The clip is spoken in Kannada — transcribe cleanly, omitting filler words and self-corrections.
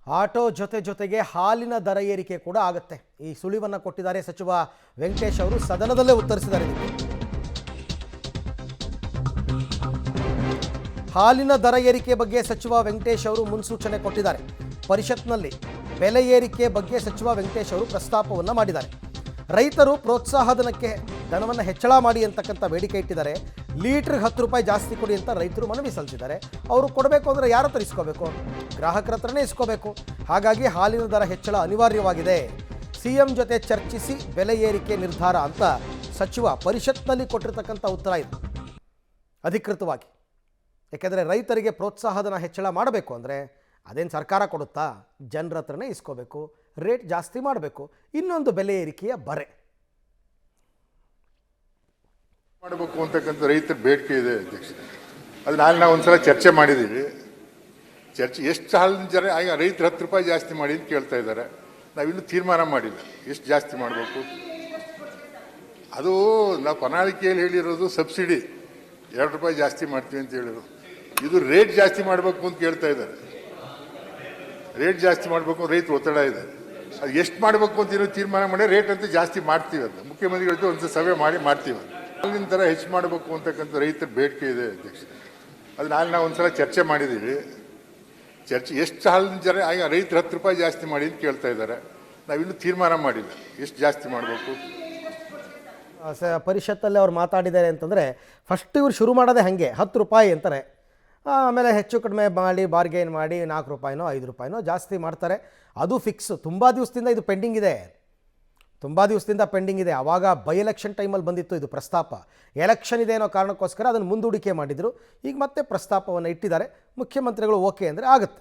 ಆಟೋ ಜೊತೆಗೆ ಹಾಲಿನ ದರ ಏರಿಕೆ ಕೂಡ ಆಗುತ್ತೆ. ಈ ಸುಳಿವನ್ನು ಕೊಟ್ಟಿದ್ದಾರೆ ಸಚಿವ ವೆಂಕಟೇಶ್ ಅವರು, ಸದನದಲ್ಲೇ ಉತ್ತರಿಸಿದ್ದಾರೆ ಇದಕ್ಕೆ. ಹಾಲಿನ ದರ ಏರಿಕೆ ಬಗ್ಗೆ ಸಚಿವ ವೆಂಕಟೇಶ್ ಅವರು ಮುನ್ಸೂಚನೆ ಕೊಟ್ಟಿದ್ದಾರೆ. ಪರಿಷತ್ನಲ್ಲಿ ಬೆಲೆ ಏರಿಕೆ ಬಗ್ಗೆ ಸಚಿವ ವೆಂಕಟೇಶ್ ಅವರು ಪ್ರಸ್ತಾಪವನ್ನು ಮಾಡಿದ್ದಾರೆ. ರೈತರು ಪ್ರೋತ್ಸಾಹಧನಕ್ಕೆ ದರವನ್ನು ಹೆಚ್ಚಳ ಮಾಡಿ ಅಂತಕ್ಕಂಥ ಬೇಡಿಕೆ ಇಟ್ಟಿದ್ದಾರೆ. ಲೀಟ್ರಿಗೆ 10 ರೂಪಾಯಿ ಜಾಸ್ತಿ ಕೊಡಿ ಅಂತ ರೈತರು ಮನವಿ ಸಲ್ಲಿಸಿದ್ದಾರೆ. ಅವರು ಕೊಡಬೇಕು ಅಂದರೆ ಯಾರ ಹತ್ರ ಇಸ್ಕೋಬೇಕು? ಗ್ರಾಹಕರ ಹತ್ರನೇ ಇಸ್ಕೋಬೇಕು. ಹಾಗಾಗಿ ಹಾಲಿನ ದರ ಹೆಚ್ಚಳ ಅನಿವಾರ್ಯವಾಗಿದೆ. ಸಿಎಂ ಜೊತೆ ಚರ್ಚಿಸಿ ಬೆಲೆ ಏರಿಕೆ ನಿರ್ಧಾರ ಅಂತ ಸಚಿವ ಪರಿಷತ್ನಲ್ಲಿ ಕೊಟ್ಟಿರ್ತಕ್ಕಂಥ ಉತ್ತರ ಇದು ಅಧಿಕೃತವಾಗಿ. ಯಾಕೆಂದರೆ ರೈತರಿಗೆ ಪ್ರೋತ್ಸಾಹಧನ ಹೆಚ್ಚಳ ಮಾಡಬೇಕು ಅಂದರೆ ಅದೇನು ಸರ್ಕಾರ ಕೊಡುತ್ತಾ? ಜನರ ಹತ್ರನೇ ಇಸ್ಕೋಬೇಕು, ರೇಟ್ ಜಾಸ್ತಿ ಮಾಡಬೇಕು. ಇನ್ನೊಂದು ಬೆಲೆ ಏರಿಕೆಯ ಬರೆ ಮಾಡಬೇಕು ಅಂತಕ್ಕಂಥ ರೈತರ ಬೇಡಿಕೆ ಇದೆ ಅಧ್ಯಕ್ಷ. ಅದು ನಾವು ಒಂದ್ಸಲ ಚರ್ಚೆ ಮಾಡಿದ್ದೀವಿ. ಚರ್ಚೆ ಎಷ್ಟು ಹಾಲಿನ ಜನ ಈಗ ರೈತರು 10 ರೂಪಾಯಿ ಜಾಸ್ತಿ ಮಾಡಿ ಅಂತ ಕೇಳ್ತಾ ಇದ್ದಾರೆ. ನಾವಿನ್ನೂ ತೀರ್ಮಾನ ಮಾಡಿಲ್ಲ ಎಷ್ಟು ಜಾಸ್ತಿ ಮಾಡಬೇಕು. ಅದು ನಾವು ಪ್ರಣಾಳಿಕೆಯಲ್ಲಿ ಹೇಳಿರೋದು ಸಬ್ಸಿಡಿ 2 ರೂಪಾಯಿ ಜಾಸ್ತಿ ಮಾಡ್ತೀವಿ ಅಂತ ಹೇಳಿರೋದು. ಇದು ರೇಟ್ ಜಾಸ್ತಿ ಮಾಡಬೇಕು ಅಂತ ಕೇಳ್ತಾ ಇದ್ದಾರೆ. ರೇಟ್ ಜಾಸ್ತಿ ಮಾಡಬೇಕು ರೈತರು ಒತ್ತಡ ಇದೆ. ಅದು ಎಷ್ಟು ಮಾಡಬೇಕು ಅಂತ ಏನೋ ತೀರ್ಮಾನ ಮಾಡಿ ರೇಟ್ ಅಂತ ಜಾಸ್ತಿ ಮಾಡ್ತೀವಿ ಅಂತ ಮುಖ್ಯಮಂತ್ರಿಗಳ ಜೊತೆ ಒಂದು ಸಭೆ ಮಾಡ್ತೀವಿ. ಹಾಲಿನ ಥರ ಹೆಚ್ಚು ಮಾಡಬೇಕು ಅಂತಕ್ಕಂಥ ರೈತರ ಬೇಡಿಕೆ ಇದೆ ಅಧ್ಯಕ್ಷ. ಅದು ನಾವು ಒಂದ್ಸಲ ಚರ್ಚೆ ಮಾಡಿದ್ದೀವಿ. ಚರ್ಚೆ ಎಷ್ಟು ಹಾಲಿನ ಜನ ಈಗ ರೈತರು 10 ರೂಪಾಯಿ ಜಾಸ್ತಿ ಮಾಡಿ ಅಂತ ಕೇಳ್ತಾ ಇದ್ದಾರೆ. ನಾವಿನ್ನೂ ತೀರ್ಮಾನ ಮಾಡಿಲ್ಲ ಎಷ್ಟು ಜಾಸ್ತಿ ಮಾಡಬೇಕು. ಪರಿಷತ್ತಲ್ಲಿ ಅವ್ರು ಮಾತಾಡಿದ್ದಾರೆ ಅಂತಂದರೆ ಫಸ್ಟ್ ಇವ್ರು ಶುರು ಮಾಡೋದೇ ಹಾಗೆ 10 ರೂಪಾಯಿ ಅಂತಾರೆ. ಆಮೇಲೆ ಹೆಚ್ಚು ಕಡಿಮೆ ಮಾಡಿ ಬಾರ್ಗೇನ್ ಮಾಡಿ 4 ರೂಪಾಯಿನೋ 5 ರೂಪಾಯಿನೋ ಜಾಸ್ತಿ ಮಾಡ್ತಾರೆ. ಅದು ಫಿಕ್ಸ್. ತುಂಬ ದಿವಸದಿಂದ ಇದು ಪೆಂಡಿಂಗ್ ಇದೆ. ಆವಾಗ ಬೈ ಎಲೆಕ್ಷನ್ ಟೈಮಲ್ಲಿ ಬಂದಿತ್ತು ಇದು ಪ್ರಸ್ತಾಪ. ಎಲೆಕ್ಷನ್ ಇದೆ ಅನ್ನೋ ಕಾರಣಕ್ಕೋಸ್ಕರ ಅದನ್ನು ಮುಂದೂಡಿಕೆ ಮಾಡಿದರು. ಈಗ ಮತ್ತೆ ಪ್ರಸ್ತಾಪವನ್ನು ಇಟ್ಟಿದ್ದಾರೆ. ಮುಖ್ಯಮಂತ್ರಿಗಳು ಓಕೆ ಅಂದರೆ ಆಗುತ್ತೆ.